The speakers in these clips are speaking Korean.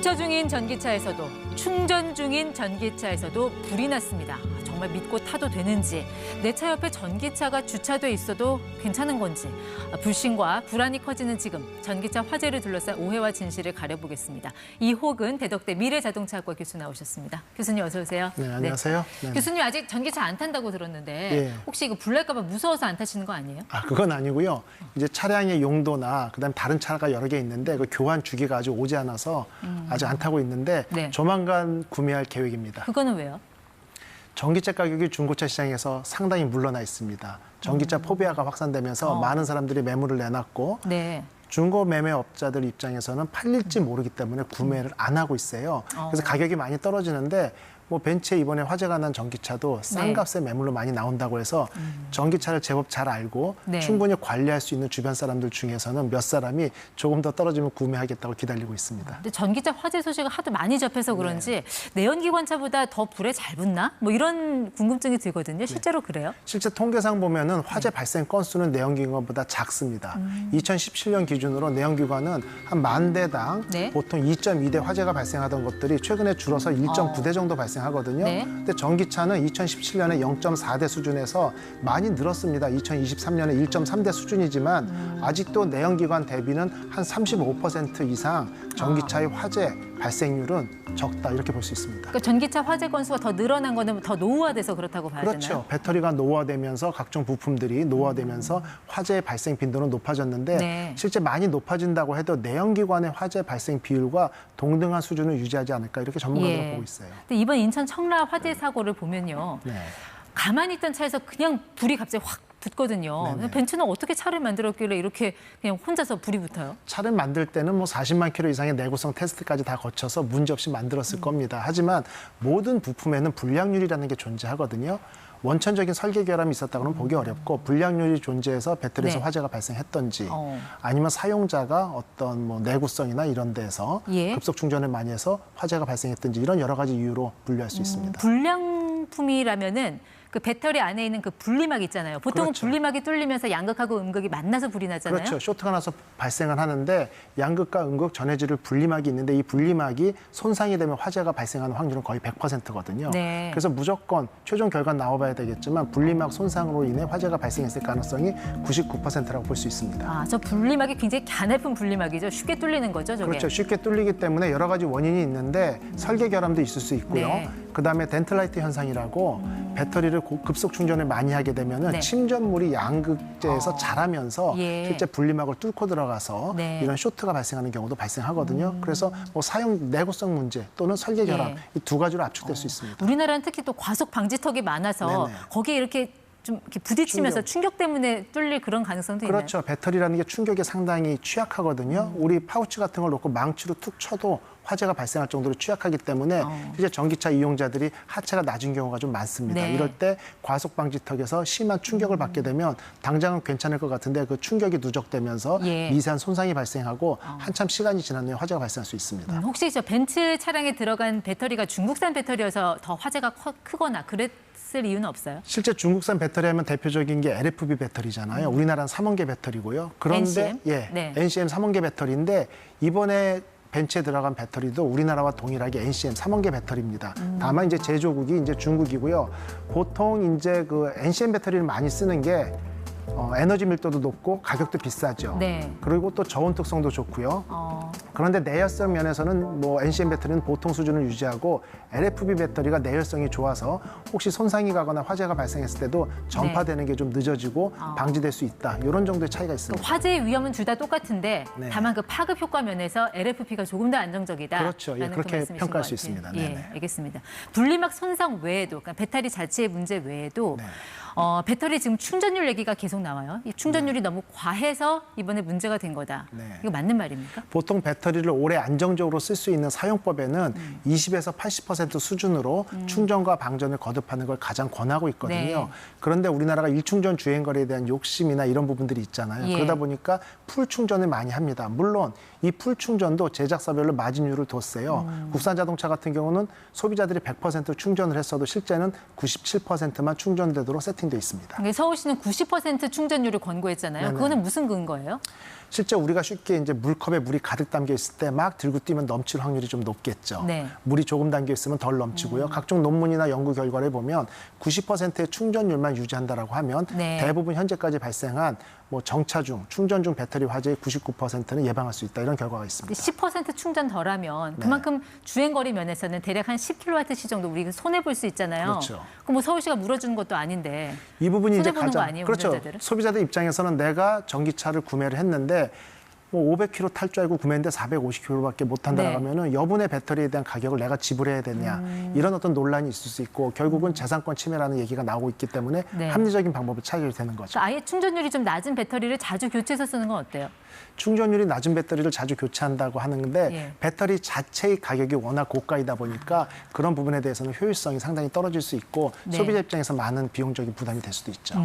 주차 중인 전기차에서도 충전 중인 전기차에서도 불이 났습니다. 정말 믿고 타도 되는지, 내 차 옆에 전기차가 주차돼 있어도 괜찮은 건지, 불신과 불안이 커지는 지금 전기차 화재를 둘러싼 오해와 진실을 가려보겠습니다. 이호근 대덕대 미래자동차학과 교수 나오셨습니다. 교수님 어서 오세요. 네, 안녕하세요. 네. 교수님 아직 전기차 안 탄다고 들었는데 예. 혹시 이거 불 날까 봐 무서워서 안 타시는 거 아니에요? 그건 아니고요. 이제 차량의 용도나 그다음 다른 차가 여러 개 있는데 그 교환 주기가 아직 오지 않아서 아직 안 타고 있는데 네. 조만간 구매할 계획입니다. 그거는 왜요? 전기차 가격이 중고차 시장에서 상당히 물러나 있습니다. 전기차 포비아가 확산되면서 많은 사람들이 매물을 내놨고 네. 중고 매매업자들 입장에서는 팔릴지 모르기 때문에 구매를 안 하고 있어요. 그래서 가격이 많이 떨어지는데 뭐 벤츠에 이번에 화재가 난 전기차도 싼 네. 값에 매물로 많이 나온다고 해서 전기차를 제법 잘 알고 네. 충분히 관리할 수 있는 주변 사람들 중에서는 몇 사람이 조금 더 떨어지면 구매하겠다고 기다리고 있습니다. 근데 전기차 화재 소식을 하도 많이 접해서 그런지 내연기관차보다 더 불에 잘 붙나? 뭐 이런 궁금증이 들거든요. 실제로 그래요? 실제 통계상 보면은 화재 발생 건수는 내연기관보다 작습니다. 2017년 기준으로 내연기관은 한 10,000대당 네. 보통 2.2대 화재가 발생하던 것들이 최근에 줄어서 1.9대 정도 발생하거든요. 네. 근데 전기차는 2017년에 0.4대 수준에서 많이 늘었습니다. 2023년에 1.3대 수준이지만 아직도 내연기관 대비는 한 35% 이상 전기차의 화재 발생률은 적다 이렇게 볼 수 있습니다. 그러니까 전기차 화재 건수가 더 늘어난 거는 더 노후화돼서 그렇다고 봐야 그렇죠. 되나요? 배터리가 노후화되면서 각종 부품들이 노후화되면서 화재 발생 빈도는 높아졌는데 네. 실제 많이 높아진다고 해도 내연기관의 화재 발생 비율과 동등한 수준을 유지하지 않을까 이렇게 전문가들은 보고 있어요. 근데 이번 인천 청라 화재 사고를 보면요. 네. 가만히 있던 차에서 그냥 불이 갑자기 확 붙거든요. 네네. 벤츠는 어떻게 차를 만들었길래 이렇게 그냥 혼자서 불이 붙어요? 차를 만들 때는 뭐 40만 킬로 이상의 내구성 테스트까지 다 거쳐서 문제없이 만들었을 겁니다. 하지만 모든 부품에는 불량률이라는 게 존재하거든요. 원천적인 설계 결함이 있었다고는 보기 어렵고 불량률이 존재해서 배터리에서 네. 화재가 발생했던지 어. 아니면 사용자가 어떤 뭐 내구성이나 이런 데서 예. 급속 충전을 많이 해서 화재가 발생했던지 이런 여러 가지 이유로 분류할 수 있습니다. 불량품이라면은 그 배터리 안에 있는 그 분리막 있잖아요. 보통은 그렇죠. 분리막이 뚫리면서 양극하고 음극이 만나서 불이 나잖아요. 그렇죠. 쇼트가 나서 발생을 하는데 양극과 음극 전해질을 분리막이 있는데 이 분리막이 손상이 되면 화재가 발생하는 확률은 거의 100%거든요. 네. 그래서 무조건 최종 결과 나와봐야 되겠지만 분리막 손상으로 인해 화재가 발생했을 가능성이 99%라고 볼 수 있습니다. 아, 저 분리막이 굉장히 가냘픈 분리막이죠. 쉽게 뚫리는 거죠, 저게. 그렇죠. 쉽게 뚫리기 때문에 여러 가지 원인이 있는데 설계 결함도 있을 수 있고요. 네. 그다음에 덴틀라이트 현상이라고 배터리를 급속 충전을 많이 하게 되면은 네. 침전물이 양극재에서 자라면서 예. 실제 분리막을 뚫고 들어가서 네. 이런 쇼트가 발생하는 경우도 발생하거든요. 그래서 뭐 사용 내구성 문제 또는 설계 결함 예. 이 두 가지로 압축될 수 있습니다. 우리나라는 특히 또 과속 방지턱이 많아서 네네. 거기에 이렇게 좀 이렇게 부딪히면서 충격 때문에 뚫릴 그런 가능성도 있나요? 그렇죠. 배터리라는 게 충격에 상당히 취약하거든요. 우리 파우치 같은 걸 놓고 망치로 툭 쳐도 화재가 발생할 정도로 취약하기 때문에 이제 전기차 이용자들이 하체가 낮은 경우가 좀 많습니다. 네. 이럴 때 과속 방지턱에서 심한 충격을 받게 되면 당장은 괜찮을 것 같은데 그 충격이 누적되면서 예. 미세한 손상이 발생하고 한참 시간이 지난 후에 화재가 발생할 수 있습니다. 혹시 저 벤츠 차량에 들어간 배터리가 중국산 배터리여서 더 화재가 크거나 그랬을 이유는 없어요? 실제 중국산 배터리 하면 대표적인 게 LFP 배터리잖아요. 우리나라는 3원계 배터리고요. 그런데 NCM? 네. NCM 3원계 배터리인데 이번에 벤츠에 들어간 배터리도 우리나라와 동일하게 NCM 3원계 배터리입니다. 다만 이제 제조국이 이제 중국이고요. 보통 이제 그 NCM 배터리를 많이 쓰는 게 에너지 밀도도 높고 가격도 비싸죠. 네. 그리고 또 저온 특성도 좋고요. 그런데 내열성 면에서는 뭐 NCM 배터리는 보통 수준을 유지하고 LFP 배터리가 내열성이 좋아서 혹시 손상이 가거나 화재가 발생했을 때도 전파되는 게 좀 늦어지고 방지될 수 있다. 이런 정도의 차이가 있습니다. 화재의 위험은 둘 다 똑같은데 네. 다만 그 파급 효과 면에서 LFP가 조금 더 안정적이다. 그렇죠. 예, 그렇게 평가할 수 있습니다. 예, 네네. 알겠습니다. 분리막 손상 외에도, 그러니까 배터리 자체의 문제 외에도 네. 배터리 지금 충전율 얘기가 계속 나와요. 이 충전율이 너무 과해서 이번에 문제가 된 거다. 네. 이거 맞는 말입니까? 보통 배터리를 오래 안정적으로 쓸 수 있는 사용법에는 20에서 80% 수준으로 충전과 방전을 거듭하는 걸 가장 권하고 있거든요. 네. 그런데 우리나라가 일충전 주행거리에 대한 욕심이나 이런 부분들이 있잖아요. 예. 그러다 보니까 풀 충전을 많이 합니다. 물론 이 풀 충전도 제작사별로 마진율을 뒀어요. 국산 자동차 같은 경우는 소비자들이 100% 충전을 했어도 실제는 97%만 충전되도록 세팅이 세팅돼 있습니다. 근데 서울시는 90% 충전율을 권고했잖아요. 네네. 그거는 무슨 근거예요? 실제 우리가 쉽게 이제 물컵에 물이 가득 담겨 있을 때 막 들고 뛰면 넘칠 확률이 좀 높겠죠. 네. 물이 조금 담겨 있으면 덜 넘치고요. 각종 논문이나 연구 결과를 보면 90%의 충전율만 유지한다라고 하면 네. 대부분 현재까지 발생한 뭐 정차 중, 충전 중 배터리 화재의 99%는 예방할 수 있다 이런 결과가 있습니다. 10% 충전 덜하면 네. 그만큼 주행거리 면에서는 대략 한 10kWh 정도 우리가 손해 볼 수 있잖아요. 그렇죠. 그럼 뭐 서울시가 물어주는 것도 아닌데 이 부분이 이제 손해보는 거 가장 아니에요, 그렇죠. 운전자들은? 소비자들 입장에서는 내가 전기차를 구매를 했는데 뭐 500km 탈 줄 알고 구매했는데 450km밖에 못 탄다고 네. 하면은 여분의 배터리에 대한 가격을 내가 지불해야 되냐 이런 어떤 논란이 있을 수 있고 결국은 재산권 침해라는 얘기가 나오고 있기 때문에 네. 합리적인 방법을 찾아야 되는 거죠. 아예 충전율이 좀 낮은 배터리를 자주 교체해서 쓰는 건 어때요? 충전율이 낮은 배터리를 자주 교체한다고 하는데 예. 배터리 자체의 가격이 워낙 고가이다 보니까 그런 부분에 대해서는 효율성이 상당히 떨어질 수 있고 네. 소비자 입장에서 많은 비용적인 부담이 될 수도 있죠.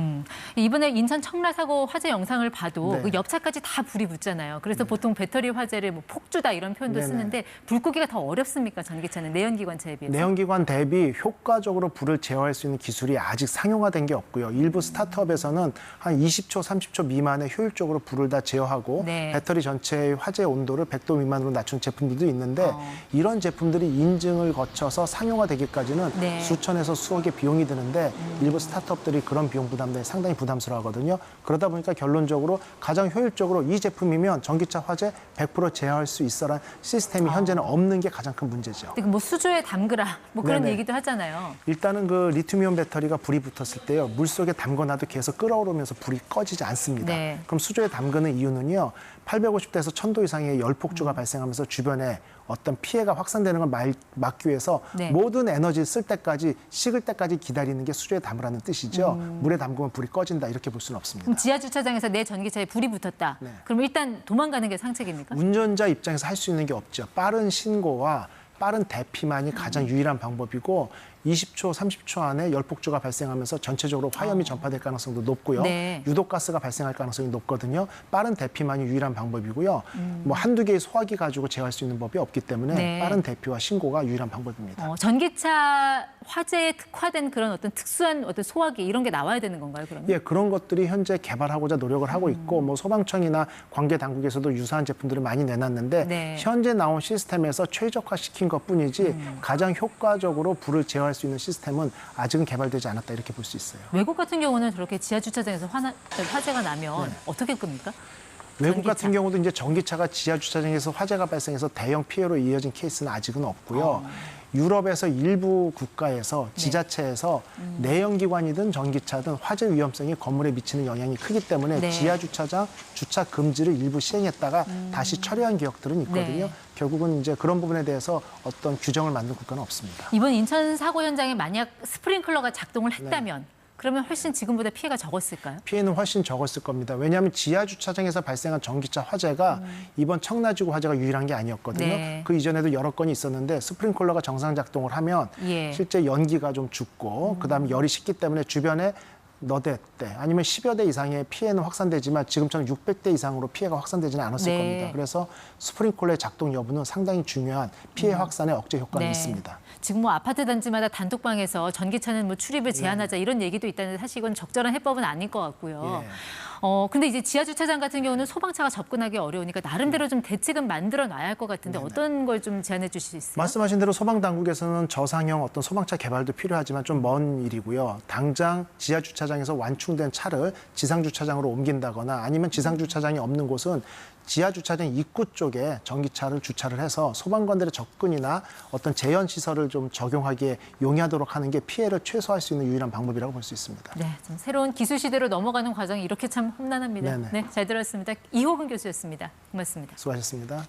이번에 인천 청라 사고 화재 영상을 봐도 네. 그 옆차까지 다 불이 붙잖아요. 그래서 보통 배터리 화재를 뭐 폭주다 이런 표현도 네네. 쓰는데 불 끄기가 더 어렵습니까? 전기차는 내연기관차에 비해서. 내연기관 대비 효과적으로 불을 제어할 수 있는 기술이 아직 상용화된 게 없고요. 일부 스타트업에서는 한 20초, 30초 미만에 효율적으로 불을 다 제어하고 네. 배터리 전체의 화재 온도를 100도 미만으로 낮춘 제품들도 있는데 이런 제품들이 인증을 거쳐서 상용화되기까지는 네. 수천에서 수억의 비용이 드는데 일부 스타트업들이 그런 비용 부담에 상당히 부담스러워하거든요. 그러다 보니까 결론적으로 가장 효율적으로 이 제품이면 전기차 화재 100% 제어할 수 있어라는 시스템이 현재는 없는 게 가장 큰 문제죠. 근데 뭐 수조에 담그라 뭐 그런 네네. 얘기도 하잖아요. 일단은 그 리튬이온 배터리가 불이 붙었을 때요. 물속에 담궈놔도 계속 끓어오르면서 불이 꺼지지 않습니다. 네. 그럼 수조에 담그는 이유는요. 850도에서 1000도 이상의 열폭주가 발생하면서 주변에 어떤 피해가 확산되는 걸 막기 위해서 네. 모든 에너지를 쓸 때까지 식을 때까지 기다리는 게 수조에 담으라는 뜻이죠. 물에 담그면 불이 꺼진다 이렇게 볼 수는 없습니다. 그럼 지하 주차장에서 내 전기차에 불이 붙었다. 네. 그럼 일단 도망가는 게 상책입니까? 운전자 입장에서 할 수 있는 게 없죠. 빠른 신고와 빠른 대피만이 가장 유일한 방법이고 20초, 30초 안에 열폭주가 발생하면서 전체적으로 화염이 전파될 가능성도 높고요. 네. 유독가스가 발생할 가능성이 높거든요. 빠른 대피만이 유일한 방법이고요. 뭐 한두 개의 소화기 가지고 제어할 수 있는 법이 없기 때문에 네. 빠른 대피와 신고가 유일한 방법입니다. 전기차 화재에 특화된 그런 어떤 특수한 어떤 소화기 이런 게 나와야 되는 건가요, 그러면? 예, 그런 것들이 현재 개발하고자 노력을 하고 있고 뭐 소방청이나 관계 당국에서도 유사한 제품들을 많이 내놨는데 네. 현재 나온 시스템에서 최적화시킨 것뿐이지 가장 효과적으로 불을 제어할 수 있는 시스템은 아직은 개발되지 않았다 이렇게 볼 수 있어요. 외국 같은 경우는 저렇게 지하 주차장에서 화재가 나면 어떻게 끕니까? 외국 전기차. 같은 경우도 이제 전기차가 지하 주차장에서 화재가 발생해서 대형 피해로 이어진 케이스는 아직은 없고요. 유럽에서 일부 국가에서 지자체에서 내연기관이든 전기차든 화재 위험성이 건물에 미치는 영향이 크기 때문에 네. 지하 주차장 주차 금지를 일부 시행했다가 다시 철회한 기억들은 있거든요. 네. 결국은 이제 그런 부분에 대해서 어떤 규정을 만든 국가는 없습니다. 이번 인천 사고 현장에 만약 스프링클러가 작동을 했다면 그러면 훨씬 지금보다 피해가 적었을까요? 피해는 훨씬 적었을 겁니다. 왜냐하면 지하 주차장에서 발생한 전기차 화재가 이번 청라지구 화재가 유일한 게 아니었거든요. 네. 그 이전에도 여러 건이 있었는데 스프링클러가 정상 작동을 하면 예. 실제 연기가 좀 죽고 그다음에 열이 식기 때문에 주변에 너댓 대 아니면 10여 대 이상의 피해는 확산되지만 지금처럼 600대 이상으로 피해가 확산되지는 않았을 네. 겁니다. 그래서 스프링클러의 작동 여부는 상당히 중요한 피해 확산의 억제 효과가 네. 있습니다. 지금 뭐 아파트 단지마다 단톡방에서 전기차는 뭐 출입을 제한하자 이런 얘기도 있다는데 사실 이건 적절한 해법은 아닐 것 같고요. 예. 근데 이제 지하 주차장 같은 경우는 소방차가 접근하기 어려우니까 나름대로 좀 대책은 만들어 놔야 할 것 같은데 어떤 걸 좀 제안해 주실 수 있어요? 말씀하신 대로 소방 당국에서는 저상형 어떤 소방차 개발도 필요하지만 좀 먼 일이고요. 당장 지하 주차장에서 완충된 차를 지상 주차장으로 옮긴다거나 아니면 지상 주차장이 없는 곳은 지하 주차장 입구 쪽에 전기차를 주차를 해서 소방관들의 접근이나 어떤 재현 시설을 좀 적용하기에 용이하도록 하는 게 피해를 최소화할 수 있는 유일한 방법이라고 볼 수 있습니다. 네, 좀 새로운 기술 시대로 넘어가는 과정이 이렇게 참 험난합니다. 네네. 네, 잘 들었습니다. 이호근 교수였습니다. 고맙습니다. 수고하셨습니다.